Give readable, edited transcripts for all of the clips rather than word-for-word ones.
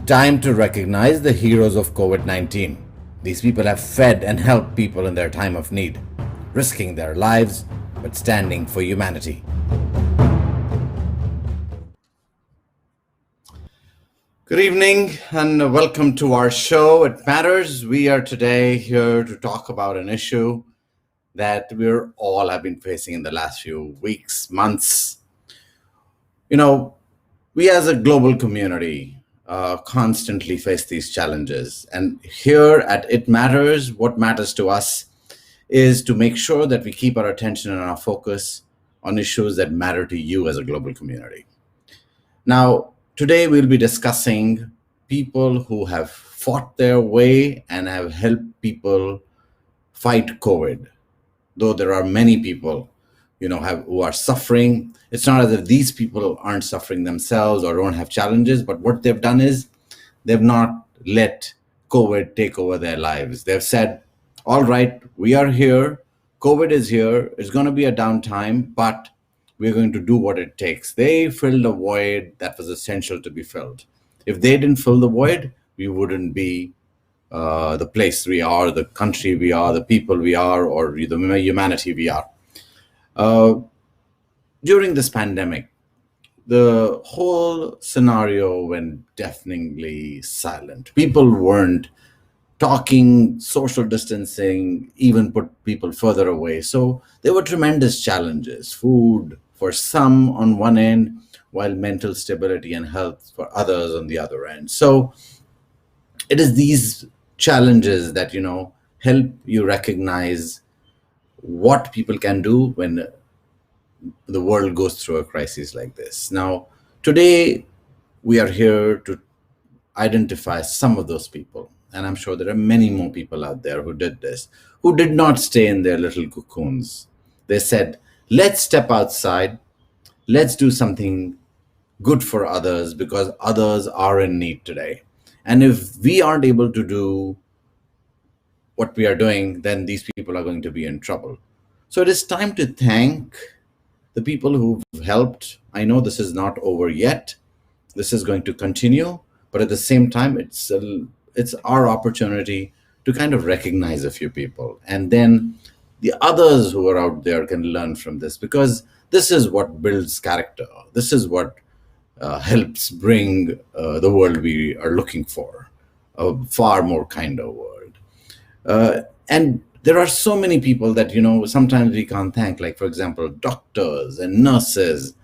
Time to recognize the heroes of COVID 19. These people have fed and helped people in their time of need, risking their lives but standing for humanity. Good evening and welcome to our show. It Matters. We are today here to talk about an issue that we're all have been facing in the last few weeks, months. You know, we as a global community constantly face these challenges. And here at It Matters, what matters to us is to make sure that we keep our attention and our focus on issues that matter to you as a global community. Now, today we'll be discussing people who have fought their way and have helped people fight COVID. Though there are many people, who are suffering. It's not as if these people aren't suffering themselves or don't have challenges, but what they've done is they've not let COVID take over their lives. They've said, all right, we are here. COVID is here. It's going to be a downtime, but we're going to do what it takes. They filled a void that was essential to be filled. If they didn't fill the void, we wouldn't be the place we are, the country we are, the people we are, or the humanity we are. During this pandemic, the whole scenario went deafeningly silent. People weren't talking, social distancing even put people further away. So there were tremendous challenges. Food for some on one end, while mental stability and health for others on the other end. So it is these challenges that, help you recognize what people can do when the world goes through a crisis like this. Now, today we are here to identify some of those people. And I'm sure there are many more people out there who did this, who did not stay in their little cocoons. They said, let's step outside, let's do something good for others because others are in need today. And if we aren't able to do what we are doing, then these people are going to be in trouble. So it is time to thank the people who've helped. I know this is not over yet. This is going to continue, but at the same time, it's our opportunity to kind of recognize a few people. And then the others who are out there can learn from this, because this is what builds character. This is what helps bring the world we are looking for, a far more kinder world. And there are so many people that, sometimes we can't thank, like, for example, doctors and nurses,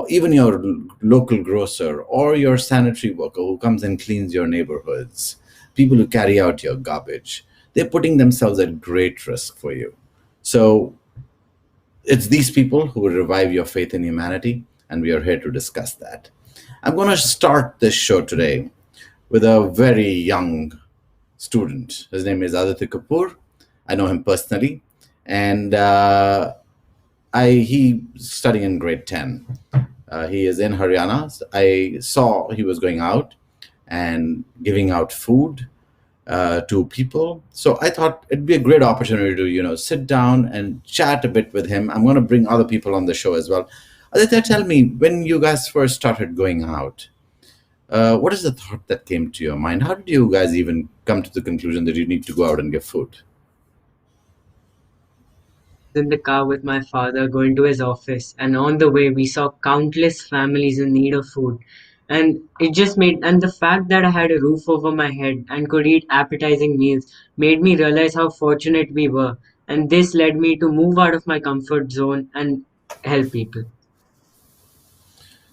even your local grocer or your sanitary worker who comes and cleans your neighborhoods, people who carry out your garbage. They're putting themselves at great risk for you. So it's these people who will revive your faith in humanity, and we are here to discuss that. I'm going to start this show today with a very young student. His name is Aditya Kapoor. I know him personally, and he's studying in grade 10. He is in Haryana. I saw he was going out and giving out food to people. So I thought it'd be a great opportunity to, sit down and chat a bit with him. I'm going to bring other people on the show as well. Aditya, tell me, when you guys first started going out, what is the thought that came to your mind? How did you guys even come to the conclusion that you need to go out and give food? In the car with my father going to his office, and on the way we saw countless families in need of food, and the fact that I had a roof over my head and could eat appetizing meals made me realize how fortunate we were, and this led me to move out of my comfort zone and help people.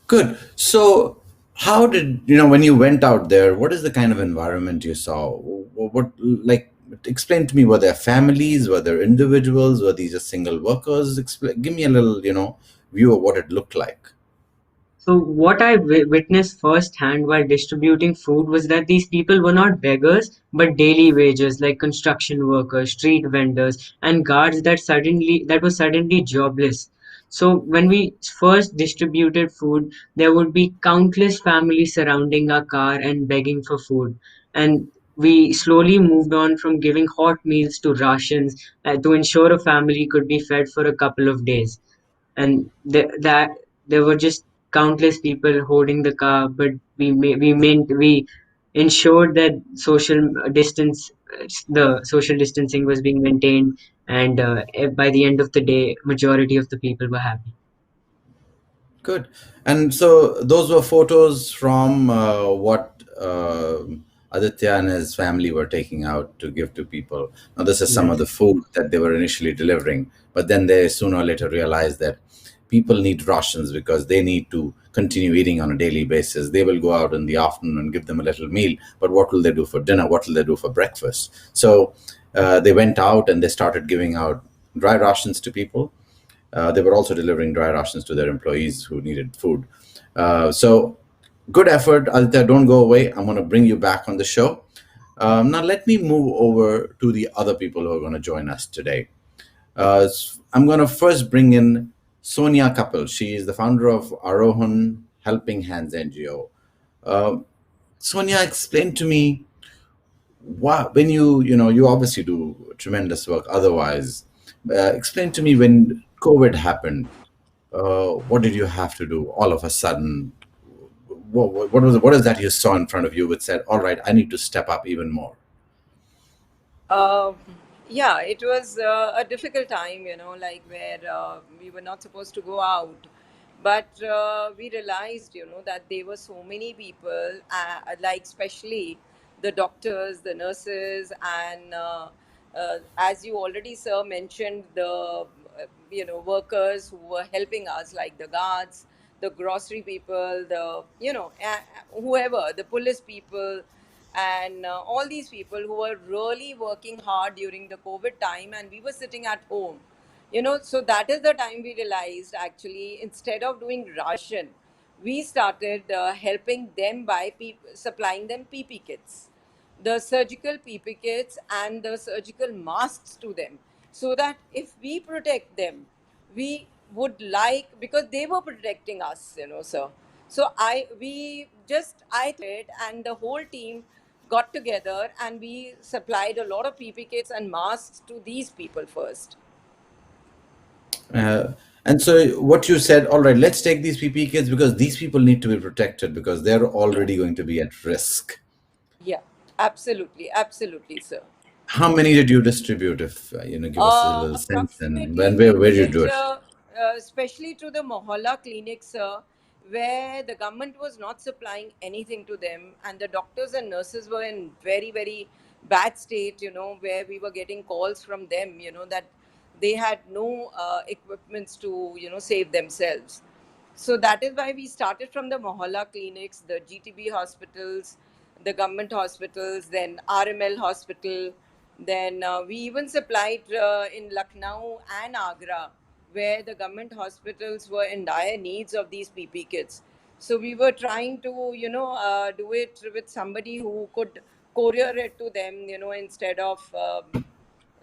Good. So, how did when you went out there? What is the kind of environment you saw? What, like, explain to me? Were there families? Were there individuals? Were these just single workers? Give me a little, view of what it looked like. So what I witnessed firsthand while distributing food was that these people were not beggars, but daily wagers like construction workers, street vendors, and guards that were suddenly jobless. So when we first distributed food, there would be countless families surrounding our car and begging for food. And we slowly moved on from giving hot meals to rations to ensure a family could be fed for a couple of days. And that there were just countless people holding the car, but we ensured that the social distancing was being maintained, and by the end of the day, majority of the people were happy. Good. And so those were photos from what Aditya and his family were taking out to give to people. Now, this is some of Yes. the food that they were initially delivering, but then they sooner or later realized that people need rations because they need to continue eating on a daily basis. They will go out in the afternoon and give them a little meal, but what will they do for dinner? What will they do for breakfast? So they went out and they started giving out dry rations to people. They were also delivering dry rations to their employees who needed food. So, good effort, Aditya. Don't go away. I'm going to bring you back on the show. Now, let me move over to the other people who are going to join us today. I'm going to first bring in Sonia Kapil. She is the founder of Arohan Helping Hands NGO. Uh, Sonia, explain to me when you obviously do tremendous work otherwise. Explain to me when COVID happened, what did you have to do all of a sudden? What is that you saw in front of you which said, all right, I need to step up even more? Uh, yeah, it was a difficult time, like where we were not supposed to go out. But we realized, that there were so many people, like especially the doctors, the nurses, and as you already, sir, mentioned, workers who were helping us, like the guards, the grocery people, whoever, the police people, and all these people who were really working hard during the COVID time, and we were sitting at home. So that is the time we realized, actually, instead of doing ration, we started helping them by supplying them PP kits, the surgical PP kits and the surgical masks to them, so that if we protect them, we would like, because they were protecting us, sir. So I thought it, and the whole team got together and we supplied a lot of PP kits and masks to these people first. Uh, and so what you said, all right, let's take these PP kids because these people need to be protected because they're Yeah, already going to be at risk. yeah, absolutely, absolutely, sir. How many did you distribute? If give us a little sense, and Approximately, we where did did you it, do it? especially to the Mohalla clinics, where the government was not supplying anything to them, and the doctors and nurses were in very, very bad state, where we were getting calls from them, that they had no equipments to, save themselves. So that is why we started from the Mohalla clinics, the GTB hospitals, the government hospitals, then RML hospital. Then we even supplied in Lucknow and Agra, where the government hospitals were in dire needs of these PP kits. So we were trying to, do it with somebody who could courier it to them, instead of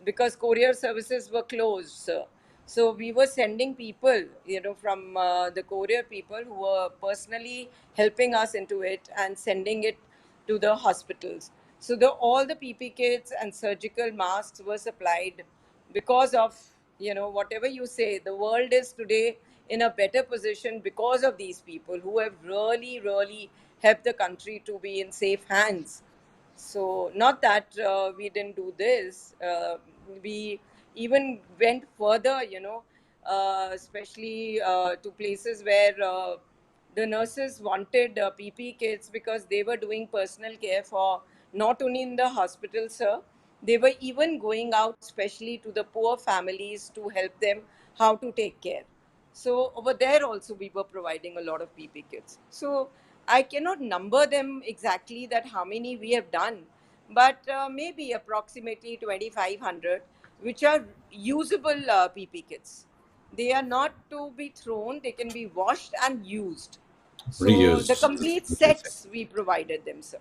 because courier services were closed, sir. So we were sending people, from the courier people who were personally helping us into it and sending it to the hospitals. So all the PP kits and surgical masks were supplied because of, whatever you say, the world is today in a better position because of these people who have really, really helped the country to be in safe hands. So, not that we didn't do this, we even went further, especially to places where the nurses wanted PP kits because they were doing personal care for not only in the hospital, sir, they were even going out, especially to the poor families, to help them how to take care. So over there also we were providing a lot of PP kits. So I cannot number them exactly that how many we have done, but maybe approximately 2,500, which are usable PP kits. They are not to be thrown; they can be washed and used. So the Reused. complete What you say. sets we provided them, sir.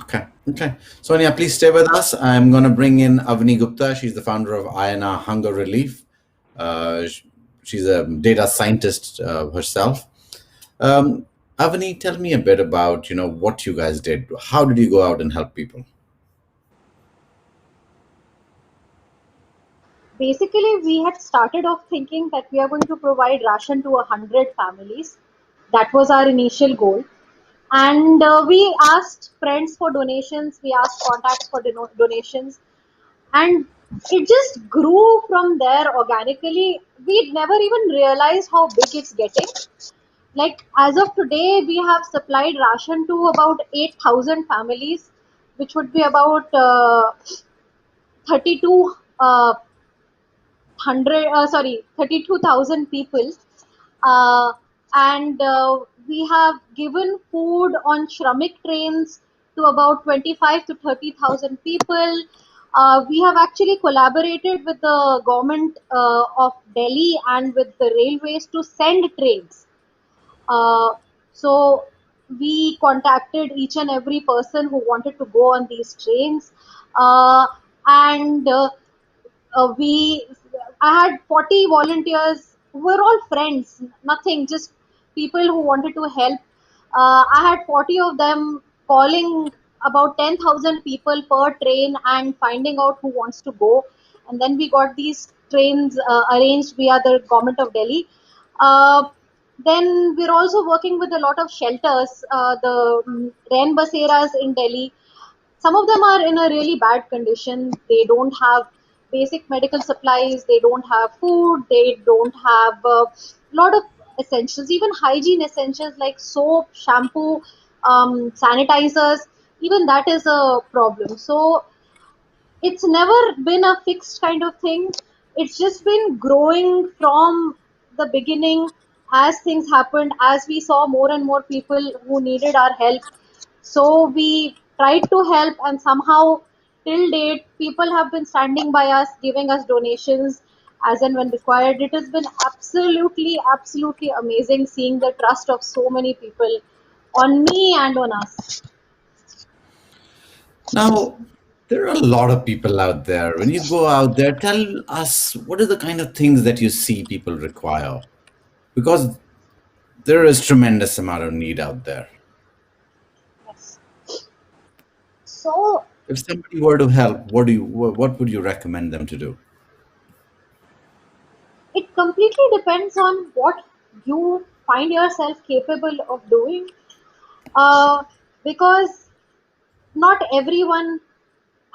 Okay. Okay. Sonia, please stay with us. I'm going to bring in Avni Gupta. She's the founder of INA Hunger Relief. She's a data scientist herself. Um, Avani, tell me a bit about what you guys did. How did you go out and help people? Basically, we had started off thinking that we are going to provide ration to 100 families. That was our initial goal. And we asked friends for donations, we asked contacts for donations, and it just grew from there organically. We'd never even realized how big it's getting. Like, as of today, we have supplied ration to about 8,000 families, which would be about 32 hundred sorry 32,000 people, uh, and we have given food on shramik trains to about 25 to 30,000 people. We have actually collaborated with the government of Delhi and with the railways to send trains. uh, so we contacted each and every person who wanted to go on these trains, uh, and we I had 40 volunteers who were all friends, nothing, just people who wanted to help. I had 40 of them calling about 10,000 people per train and finding out who wants to go. And then we got these trains arranged via the government of Delhi. Uh, then we're also working with a lot of shelters, the Rain Baseras in Delhi. Some of them are in a really bad condition. They don't have basic medical supplies, they don't have food, they don't have a lot of essentials, even hygiene essentials like soap, shampoo, sanitizers. Even that is a problem. So it's never been a fixed kind of thing. It's just been growing from the beginning as things happened, as we saw more and more people who needed our help. So we tried to help, and somehow, till date, people have been standing by us, giving us donations as and when required. It has been absolutely, absolutely amazing seeing the trust of so many people on me and on us. Now, there are a lot of people out there. When you go out there, tell us what are the kind of things that you see people require? Because there is tremendous amount of need out there. Yes. So If somebody were to help, what would you recommend them to do? it completely depends on what you find yourself capable of doing, uh, because not everyone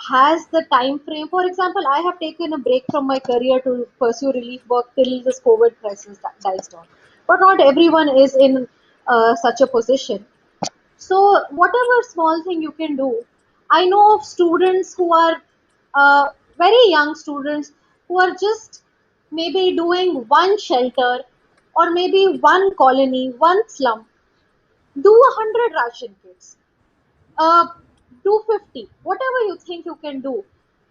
has the time frame. For example, I have taken a break from my career to pursue relief work till this COVID crisis dies down, but not everyone is in such a position. So whatever small thing you can do. I know of students who are very young students who are just maybe doing one shelter or maybe one colony, one slum. Do 100 ration kits, uh, do 50, whatever you think you can do.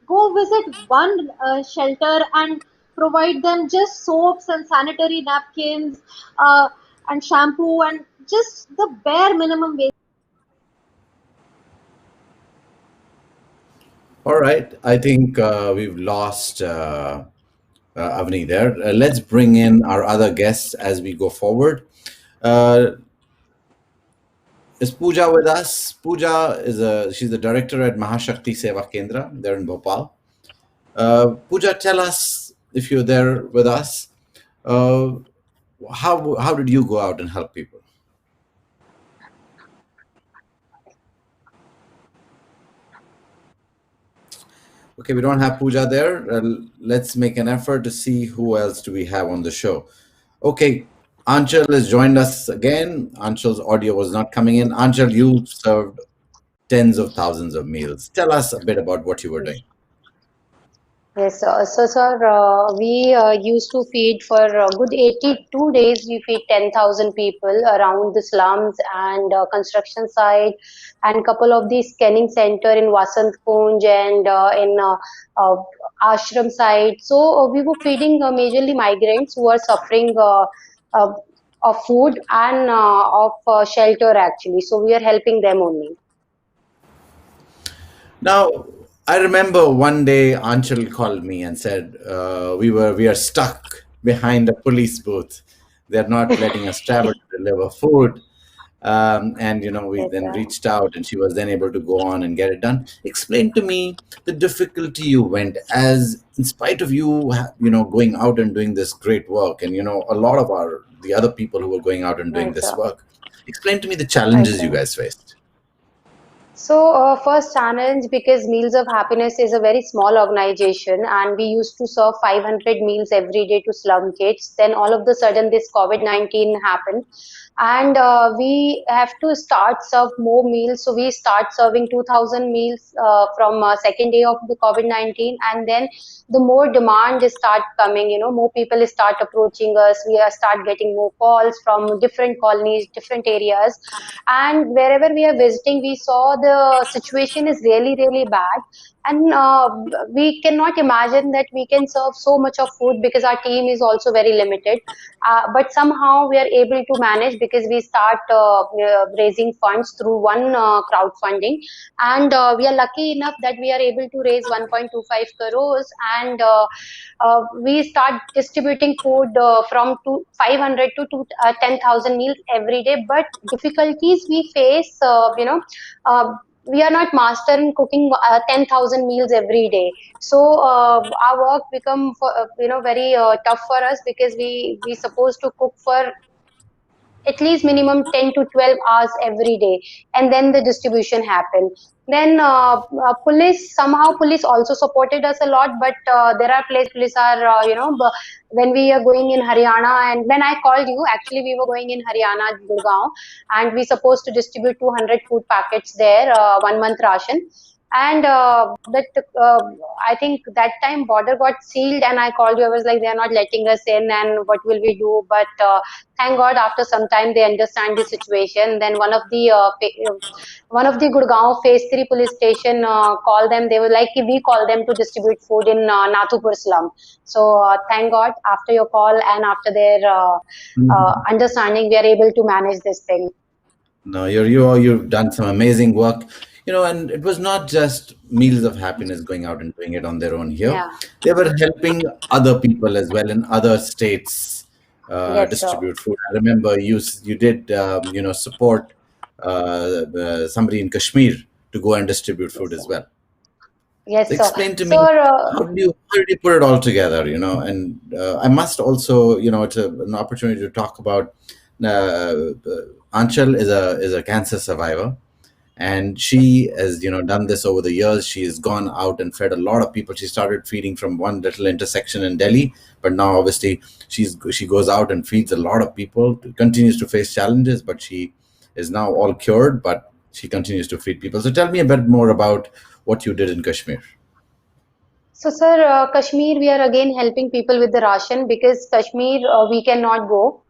Go visit one shelter and provide them just soaps and sanitary napkins, and shampoo, and just the bare minimum. All right, I think we've lost Avni there. Let's bring in our other guests as we go forward. Uh, is Pooja with us? Pooja she's the director at Mahashakti Seva Kendra there in Bhopal. Pooja, tell us if you're there with us. Uh, how did you go out and help people? Okay, we don't have Pooja there. Let's make an effort to see who else do we have on the show. Okay, Anchal has joined us again. Anchal's audio was not coming in. Anchal, you served tens of thousands of meals. Tell us a bit about what you were doing. Yes, so sir, we used to feed for a good 82 days. We feed 10,000 people around the slums and construction site, and couple of the scanning center in Vasant Kunj and in uh, ashram site. So we were feeding majorly migrants who are suffering uh, of food and of shelter actually. So we are helping them only. Now, I remember one day Anchal called me and said we are stuck behind a police booth. They're not letting us travel to deliver food. And we Yes, then sir. reached out, and she was then able to go on and get it done. Explain to me the difficulty you went, as in spite of you going out and doing this great work, and a lot of the other people who were going out and doing Right, this sir. work. Explain to me the Right, challenges you sir. guys faced. So, first challenge, because Meals of Happiness is a very small organization, and we used to serve 500 meals every day to slum kids. Then, all of the sudden, this COVID-19 happened, and we have to start serve more meals. So, we start serving 2,000 meals from second day of the COVID-19, and then the more demand is start coming. More people start approaching us. We are start getting more calls from different colonies, different areas, and wherever we are visiting we saw the situation is really really bad, and we cannot imagine that we can serve so much of food because our team is also very limited, but somehow we are able to manage because we start raising funds through one crowdfunding, and we are lucky enough that we are able to raise 1.25 crores, and we start distributing food from 500 to 10,000 meals every day. But difficulties we face, uh, we are not master in cooking 10,000 meals every day. So our work become very tough for us, because we supposed to cook for at least minimum 10 to 12 hours every day, and then the distribution happened. Then police also supported us a lot, but there are police are when we are going in Haryana, and when I called you, actually we were going in Haryana, Gurgaon, and we supposed to distribute 200 food packets there, 1 month ration. And that I think that time border got sealed, and I called you. I was like, they are not letting us in, and what will we do? But thank God, after some time they understand the situation. Then one of the Gurgaon Phase 3 police station called them. They were like, we call them to distribute food in Nathupur slum. So thank God, after your call and after their understanding, we are able to manage this thing. No, you've done some amazing work, and it was not just Meals of Happiness going out and doing it on their own here. Yeah. They were helping other people as well in other states Yes, sir. distribute food. I remember you did support somebody in Kashmir to go and distribute food Yes, as sir. well. So Yes, sir. explain to So, me, how did you put it all together? And I must also, it's an opportunity to talk about. Anchal is a cancer survivor, and she has done this over the years. She has gone out and fed a lot of people. She started feeding from one little intersection in Delhi, but now obviously she goes out and feeds a lot of people. Continues to face challenges, but she is now all cured. But she continues to feed people. So tell me a bit more about what you did in Kashmir. sir, Kashmir, we are again helping people with the ration, because Kashmir, we cannot go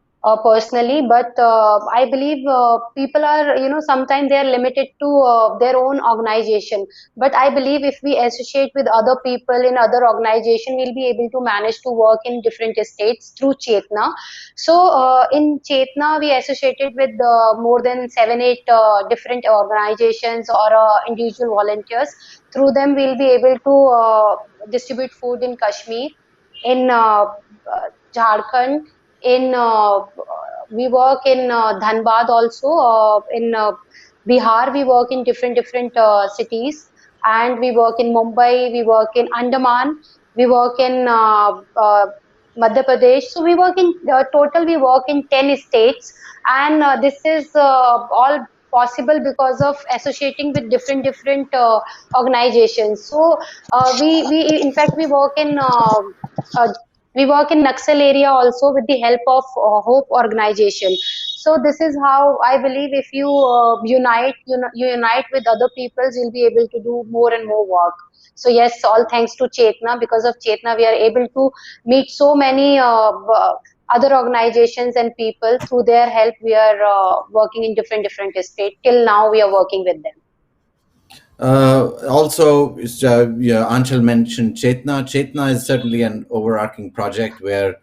personally, but I believe people are, sometimes they are limited to their own organization. But I believe if we associate with other people in other organization, we'll be able to manage to work in different states through Chetna. So in Chetna, we associated with more than 7, 8 different organizations or individual volunteers. Through them, we'll be able to distribute food in Kashmir, in Jharkhand, in we work in Dhanbad also, in Bihar we work in different cities, and we work in Mumbai, we work in Andaman, we work in Madhya Pradesh. So we work in total we work in 10 states, and this is all possible because of associating with different organizations. So we in fact uh, we work in Naxal area also with the help of Hope organization. So this is how I believe, if you you unite with other peoples, you'll be able to do more and more work. So yes, all thanks to Chetna. Because of Chetna, we are able to meet so many other organizations and people. Through their help, we are working in different states. Till now, we are working with them. Also, Anshul mentioned Chetna. Chetna is certainly an overarching project where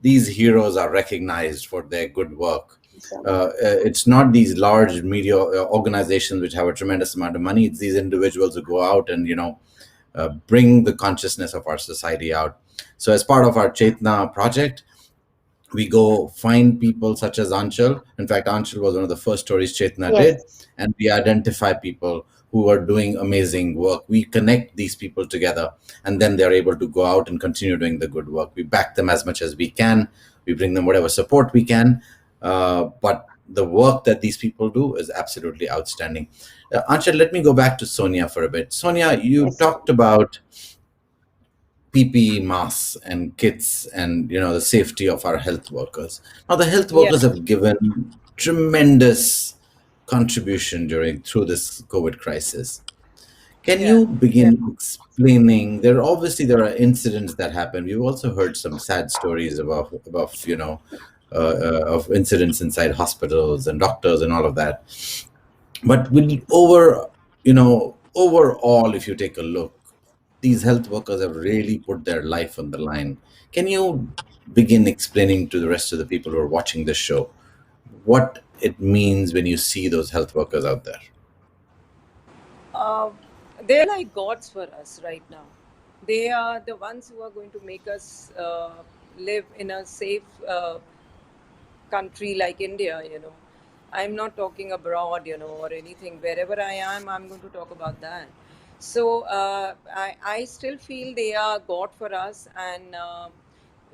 these heroes are recognized for their good work. So, It's not these large media organizations which have a tremendous amount of money. It's these individuals who go out and bring the consciousness of our society out. So, as part of our Chetna project, We go find people such as Anchal. In fact, Anchal was one of the first stories Chetna did, Yes. and we identify people who are doing amazing work. We connect these people together, and then they're able to go out and continue doing the good work. We back them as much as we can. We bring them whatever support we can. But the work that these people do is absolutely outstanding. Anchal, let me go back to Sonia for a bit. Sonia, you Yes. talked about PPE masks and kits and the safety of our health workers. Now the health Yeah, workers have given tremendous contribution during through this COVID crisis. Can yeah, you begin explaining? There are incidents that happen. We've also heard some sad stories of incidents inside hospitals and doctors and all of that. But overall, if you take a look, these health workers have really put their life on the line. Can you begin explaining to the rest of the people who are watching this show what it means when you see those health workers out there? uh, they're like gods for us right now. They are the ones who are going to make us live in a safe country like India, I'm not talking abroad, or anything. Wherever I am, I'm going to talk about that. So I still feel they are God for us, and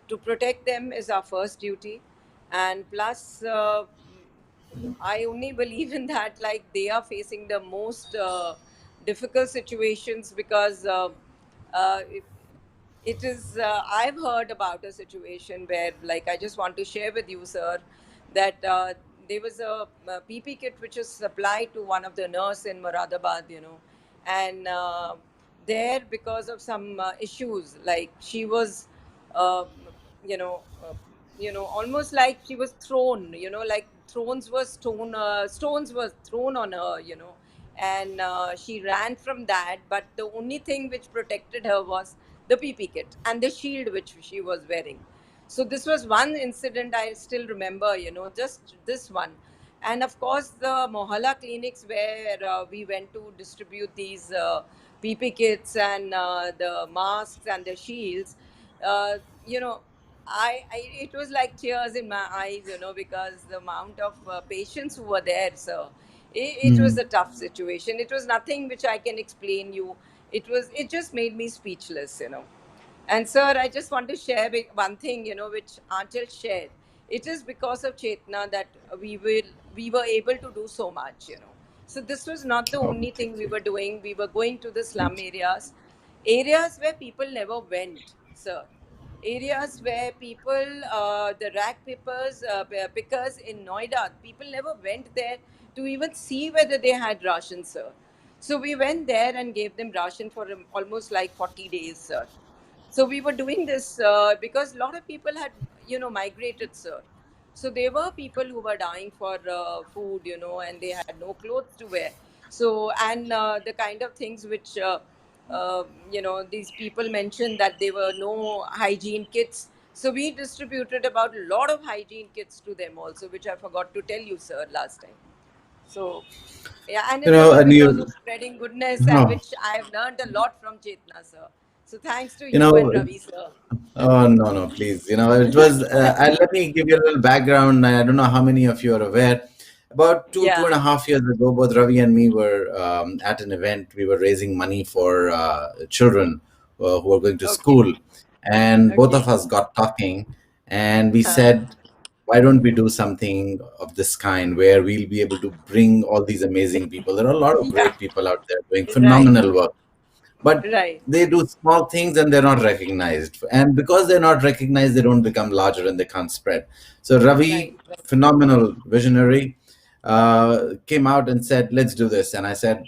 to protect them is our first duty. And plus, I only believe in that, like they are facing the most difficult situations because it, it is I've heard about a situation where, like, I just want to share with you, sir, that there was a pp kit which was supplied to one of the nurse in Moradabad, and there, because of some issues, like she was uh, you know uh, almost like she was thrown, like stones were thrown on her, and she ran from that, but the only thing which protected her was the pp kit and the shield which she was wearing. So this was one incident I still remember, just this one. And of course, the mohalla clinics where we went to distribute these pp kits and the masks and the shields, uh, you know it was like tears in my eyes, because the amount of patients who were there, so it was a tough situation. It was nothing which I can explain you. It just made me speechless, and sir, I just want to share one thing, which Anchal shared. It is because of Chetna that we were able to do so much, So this was not the Oh, only thing we were doing. We were going to the slum areas where people never went, sir. Areas where people, the rag pickers in Noida, people never went there to even see whether they had ration, sir. So we went there and gave them ration for almost like 40 days, sir. So we were doing this because a lot of people had, migrated, sir. So there were people who were dying for food, and they had no clothes to wear. So, and the kind of things which, these people mentioned, that there were no hygiene kits. So we distributed about a lot of hygiene kits to them also, which I forgot to tell you, sir, last time. So, yeah, and it was all and because of you, spreading goodness, and oh, which I have learned a lot from Chetna, sir. So thanks to you you and know, Ravi, sir. Oh, no, no, please. It was, let me give you a little background. I don't know how many of you are aware. About two Yeah. and a half years ago, both Ravi and me were at an event. We were raising money for children who were going to Okay. school. And both Okay. of us got talking and we Uh, said, why don't we do something of this kind where we'll be able to bring all these amazing people? There are a lot of yeah. great people out there doing Right. phenomenal work, but Right. they do small things and they're not recognized, and because they're not recognized, they don't become larger and they can't spread. So Right. Ravi, Right. phenomenal visionary, came out and said, let's do this. And I said,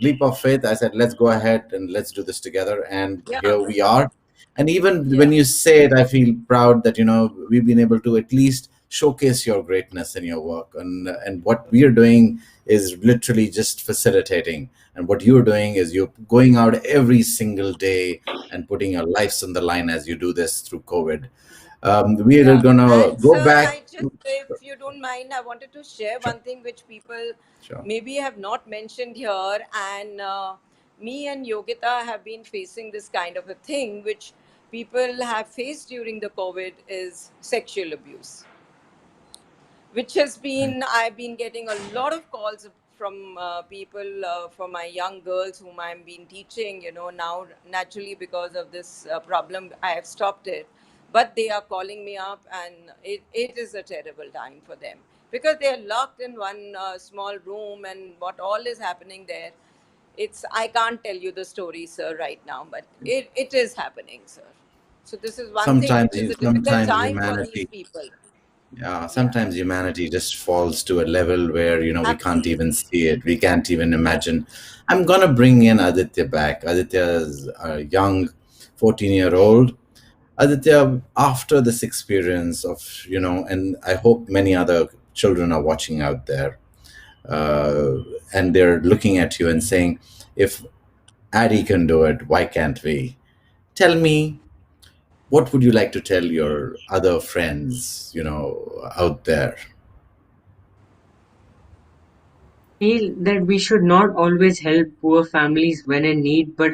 leap of faith, I said, let's go ahead and let's do this together, and Yeah. here we are. And even when Yeah. you say it, I feel proud that we've been able to at least showcase your greatness in your work, and what we are doing is literally just facilitating, and what you're doing is you're going out every single day and putting your lives on the line as you do this through COVID. We are Yeah. gonna And go sir, back. I just, if you don't mind, I wanted to share Sure, one thing which people sure. maybe have not mentioned here. And me and Yogita have been facing this kind of a thing, which people have faced during the COVID is sexual abuse, which has been, I've been getting a lot of calls from people, from my young girls whom I've been teaching. Now naturally because of this problem I have stopped it, but they are calling me up, and it is a terrible time for them because they are locked in one small room, and what all is happening there, it's, I can't tell you the story, sir, right now, but it is happening, sir. So this is one thing Sometimes, which is a difficult sometimes time for these humanity, people. yeah, Yeah, sometimes humanity just falls to a level where we can't even absolutely. see it. We can't even imagine. I'm gonna bring in Aditya back. Aditya is a young 14-year-old. Aditya, after this experience of, and I hope many other children are watching out there, uh, and they're looking at you and saying, if Addy can do it, why can't we? Tell me, what would you like to tell your other friends, out there? Feel that we should not always help poor families when in need, but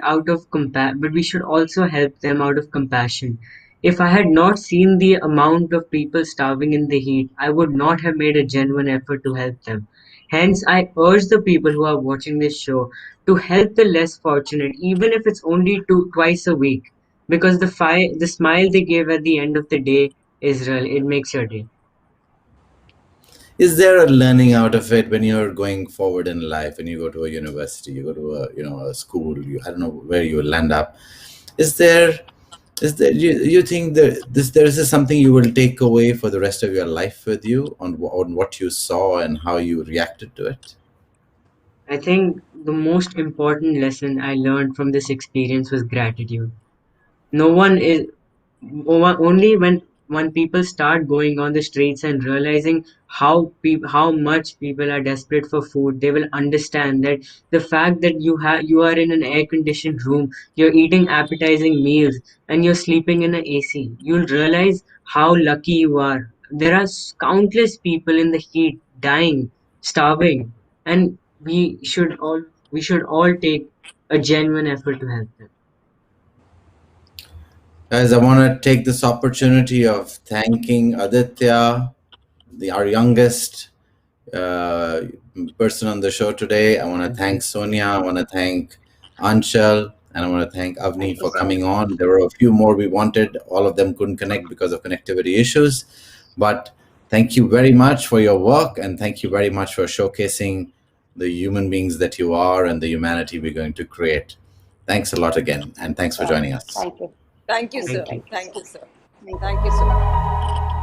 we should also help them out of compassion. If I had not seen the amount of people starving in the heat, I would not have made a genuine effort to help them. Hence, I urge the people who are watching this show to help the less fortunate, even if it's only twice a week, because the smile they give at the end of the day is real. It makes your day. Is there a learning out of it when you're going forward in life, when you go to a university, you go to a school, I don't know where you will land up? Is there you think that there is something you will take away for the rest of your life with you on what you saw and how you reacted to it? I think the most important lesson I learned from this experience was gratitude. No one is only when people start going on the streets and realizing how much people are desperate for food, they will understand that the fact that you are in an air conditioned room, you're eating appetizing meals, and you're sleeping in an AC, you'll realize how lucky you are. There are countless people in the heat dying, starving, and we should all take a genuine effort to help them. Guys, I want to take this opportunity of thanking Aditya, our youngest uh, person on the show today. I want to Thank thank you. Sonia. I want to thank Anshal. And I want to thank Thank Avni you, for sir. coming on. There were a few more we wanted. All of them couldn't connect because of connectivity issues. But thank you very much for your work. And thank you very much for showcasing the human beings that you are and the humanity we're going to create. Thanks a lot again. And thanks for Yeah. joining us. Thank you. Thank you, Thank you. sir. Thank you. Thank you, sir. Thank you, sir. Thank you. Thank you so much.